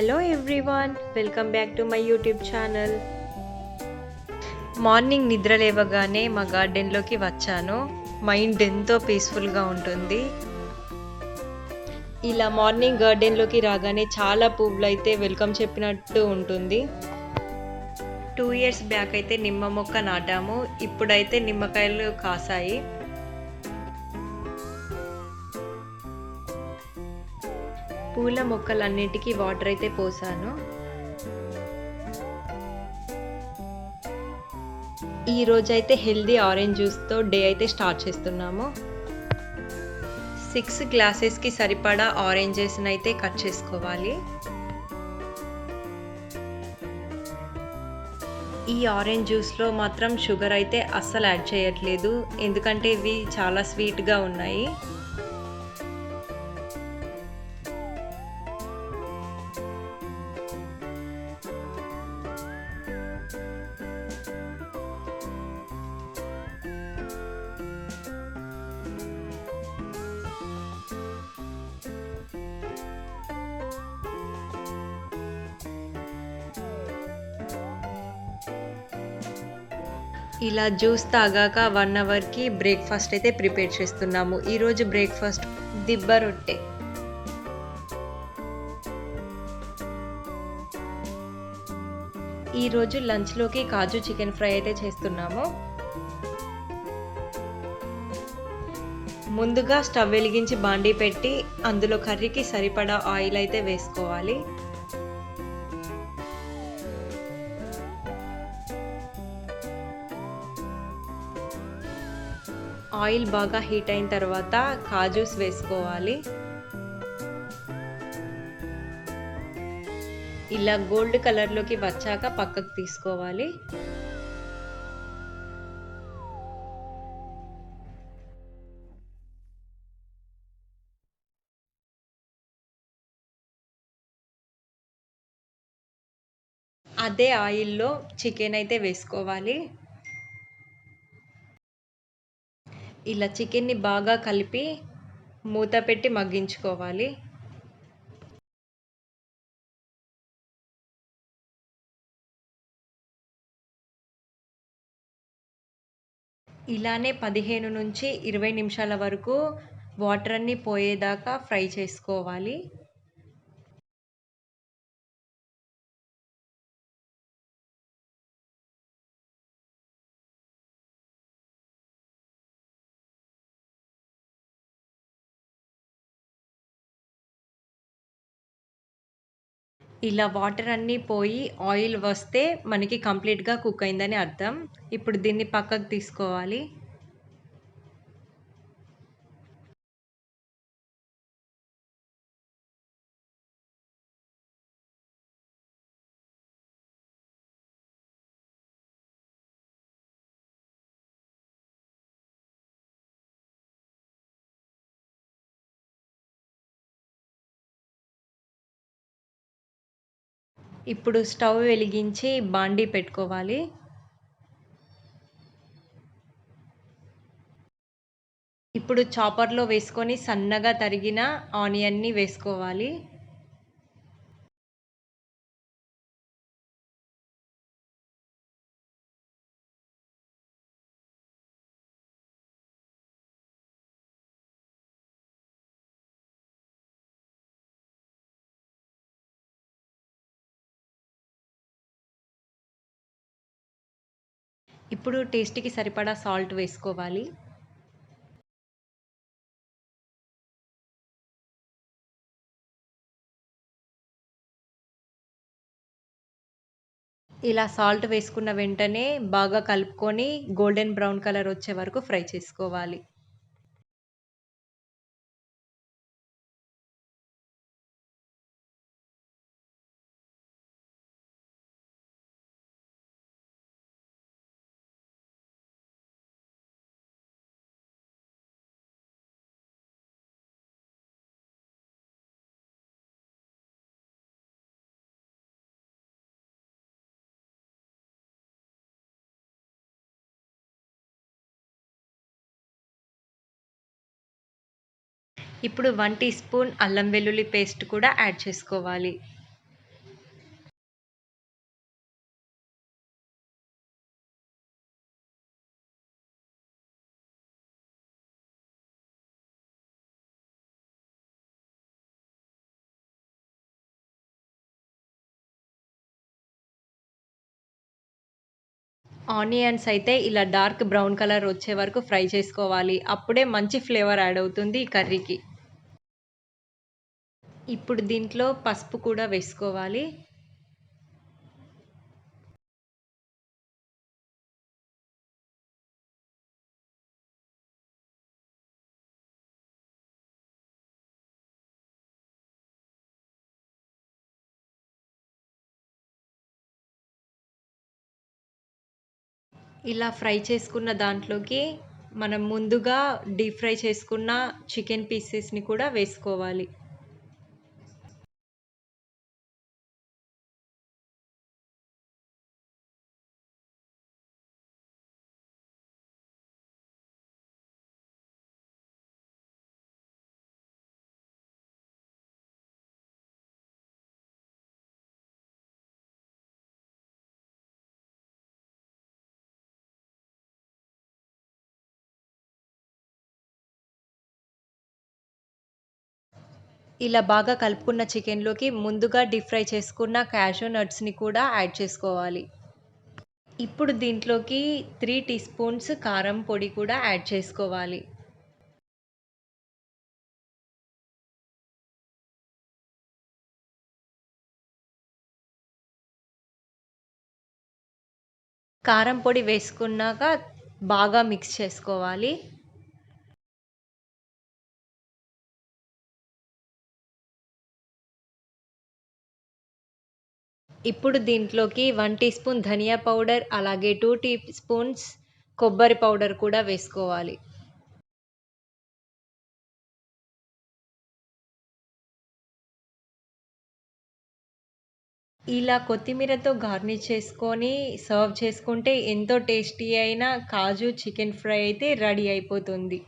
Hello everyone, welcome back to my YouTube channel. Morning నిద్ర లేవగానే మా గార్డెన్లోకి వచ్చాను. మైండ్ ఎంతో పీస్ఫుల్గా ఉంటుంది. ఇలా మార్నింగ్ గార్డెన్లోకి రాగానే చాలా పువ్వులు అయితే వెల్కమ్ చెప్పినట్టు ఉంటుంది. 2 ఇయర్స్ బ్యాక్ అయితే నిమ్మ మొక్క నాటాము. ఇప్పుడైతే నిమ్మకాయలు కాసాయి. పూల మొక్కలన్నిటికీ వాటర్ అయితే పోసాను. ఈ రోజైతే హెల్దీ ఆరెంజ్ జ్యూస్తో డే అయితే స్టార్ట్ చేస్తున్నాము. 6 గ్లాసెస్కి సరిపడా ఆరెంజెస్ని అయితే కట్ చేసుకోవాలి. ఈ ఆరెంజ్ జ్యూస్లో మాత్రం షుగర్ అయితే అస్సలు యాడ్ చేయట్లేదు, ఎందుకంటే ఇవి చాలా స్వీట్గా ఉన్నాయి. ఇలా జ్యూస్ తాగాక 1 అవర్కి బ్రేక్ఫాస్ట్ అయితే ప్రిపేర్ చేస్తున్నాము. ఈరోజు బ్రేక్ఫాస్ట్ దిబ్బ రొట్టె. ఈరోజు లంచ్లోకి కాజు చికెన్ ఫ్రై అయితే చేస్తున్నాము. ముందుగా స్టవ్ వెలిగించి బాండీ పెట్టి అందులో కర్రీకి సరిపడా ఆయిల్ అయితే వేసుకోవాలి. ఆయిల్ బాగా హీట్ అయిన తర్వాత కాజూస్ వేసుకోవాలి. ఇలా గోల్డ్ కలర్లోకి వచ్చాక పక్కకు తీసుకోవాలి. అదే ఆయిల్లో చికెన్ అయితే వేసుకోవాలి. ఇలా చికెన్ని బాగా కలిపి మూత పెట్టి మగ్గించుకోవాలి. ఇలానే 15 నుంచి 20 నిమిషాల వరకు వాటర్ అన్నీ పోయేదాకా ఫ్రై చేసుకోవాలి. ఇలా వాటర్ అన్నీ పోయి ఆయిల్ వస్తే మనకి కంప్లీట్గా కుక్ అయిందని అర్థం. ఇప్పుడు దీన్ని పక్కకు తీసుకోవాలి. ఇప్పుడు స్టవ్ వెలిగించి బాండీ పెట్టుకోవాలి. ఇప్పుడు చాపర్లో వేసుకొని సన్నగా తరిగిన ఆనియన్ని వేసుకోవాలి. ఇప్పుడు టేస్ట్‌కి సరిపడా సాల్ట్ వేసుకోవాలి. ఇలా సాల్ట్ వేసుకున్న వెంటనే బాగా కలుపుకొని గోల్డెన్ బ్రౌన్ కలర్ వచ్చే వరకు ఫ్రై చేసుకోవాలి. ఇప్పుడు 1 టీ స్పూన్ అల్లం వెల్లుల్లి పేస్ట్ కూడా యాడ్ చేసుకోవాలి. ఆనియన్స్ అయితే ఇలా డార్క్ బ్రౌన్ కలర్ వచ్చే వరకు ఫ్రై చేసుకోవాలి. అప్పుడే మంచి ఫ్లేవర్ యాడ్ అవుతుంది ఈ కర్రీకి. ఇప్పుడు దీంట్లో పసుపు కూడా వేసుకోవాలి. ఇలా ఫ్రై చేసుకున్న దాంట్లోకి మనం ముందుగా డీప్ ఫ్రై చేసుకున్న చికెన్ పీసెస్‌ని కూడా వేసుకోవాలి. ఇలా బాగా కలుపుకున్న చికెన్‌లోకి ముందుగా డీప్ ఫ్రై చేసుకున్న క్యాషూ నట్స్‌ని కూడా యాడ్ చేసుకోవాలి. ఇప్పుడు దీంట్లోకి 3 టీ స్పూన్స్ కారం పొడి కూడా యాడ్ చేసుకోవాలి. కారం పొడి వేసుకున్నాక బాగా మిక్స్ చేసుకోవాలి. ఇప్పుడు దీంట్లోకి 1 టీ స్పూన్ ధనియా పౌడర్, అలాగే 2 టీ స్పూన్స్ కొబ్బరి పౌడర్ కూడా వేసుకోవాలి. ఇలా కొత్తిమీరతో గార్నిష్ చేసుకొని సర్వ్ చేసుకుంటే ఎంతో టేస్టీ అయిన కాజు చికెన్ ఫ్రై అయితే రెడీ అయిపోతుంది.